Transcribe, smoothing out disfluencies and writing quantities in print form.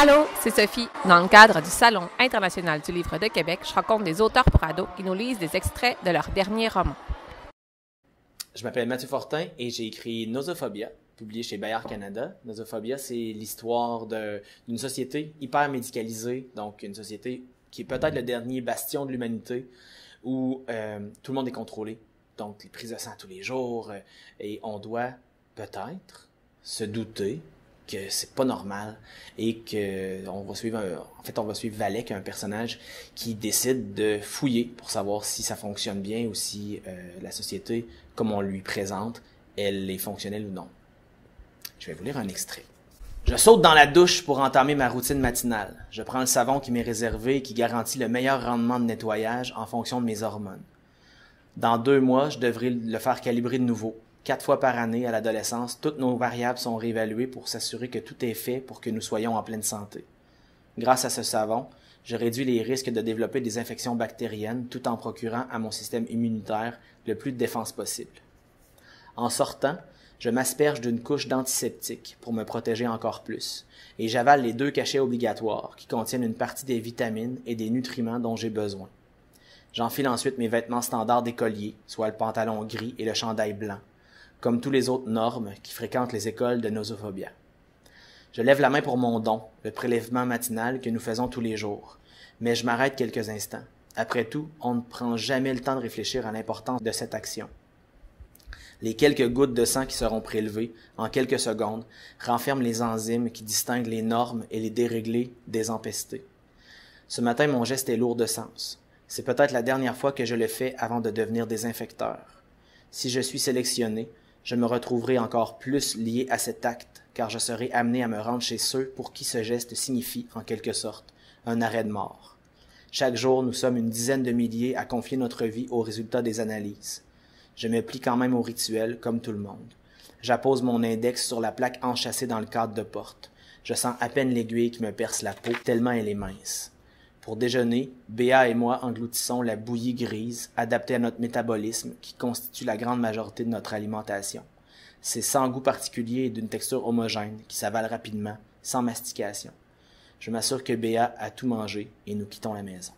Allô, c'est Sophie. Dans le cadre du Salon international du livre de Québec, je rencontre des auteurs pour ados qui nous lisent des extraits de leur dernier roman. Je m'appelle Mathieu Fortin et j'ai écrit Nosophobia, publié chez Bayard Canada. Nosophobia, c'est l'histoire d'une société hyper médicalisée, donc une société qui est peut-être le dernier bastion de l'humanité, où tout le monde est contrôlé. Donc, les prises de sang tous les jours, et on doit peut-être se douter que c'est pas normal et que on va suivre Valek, un personnage qui décide de fouiller pour savoir si ça fonctionne bien ou si la société, comme on lui présente, elle est fonctionnelle ou non. Je vais vous lire un extrait. Je saute dans la douche pour entamer ma routine matinale. Je prends le savon qui m'est réservé et qui garantit le meilleur rendement de nettoyage en fonction de mes hormones. Dans 2 mois, je devrais le faire calibrer de nouveau. 4 fois par année à l'adolescence, toutes nos variables sont réévaluées pour s'assurer que tout est fait pour que nous soyons en pleine santé. Grâce à ce savon, je réduis les risques de développer des infections bactériennes tout en procurant à mon système immunitaire le plus de défense possible. En sortant, je m'asperge d'une couche d'antiseptique pour me protéger encore plus, et j'avale les 2 cachets obligatoires qui contiennent une partie des vitamines et des nutriments dont j'ai besoin. J'enfile ensuite mes vêtements standards d'écolier, soit le pantalon gris et le chandail blanc, comme tous les autres normes qui fréquentent les écoles de Nosophobia. Je lève la main pour mon don, le prélèvement matinal que nous faisons tous les jours, mais je m'arrête quelques instants. Après tout, on ne prend jamais le temps de réfléchir à l'importance de cette action. Les quelques gouttes de sang qui seront prélevées, en quelques secondes, renferment les enzymes qui distinguent les normes et les déréglés des empestés. Ce matin, mon geste est lourd de sens. C'est peut-être la dernière fois que je le fais avant de devenir désinfecteur. Si je suis sélectionné, je me retrouverai encore plus lié à cet acte, car je serai amené à me rendre chez ceux pour qui ce geste signifie, en quelque sorte, un arrêt de mort. Chaque jour, nous sommes une dizaine de milliers à confier notre vie aux résultats des analyses. Je me plie quand même au rituel, comme tout le monde. J'appose mon index sur la plaque enchâssée dans le cadre de porte. Je sens à peine l'aiguille qui me perce la peau, tellement elle est mince. Pour déjeuner, Béa et moi engloutissons la bouillie grise, adaptée à notre métabolisme, qui constitue la grande majorité de notre alimentation. C'est sans goût particulier et d'une texture homogène, qui s'avale rapidement, sans mastication. Je m'assure que Béa a tout mangé et nous quittons la maison.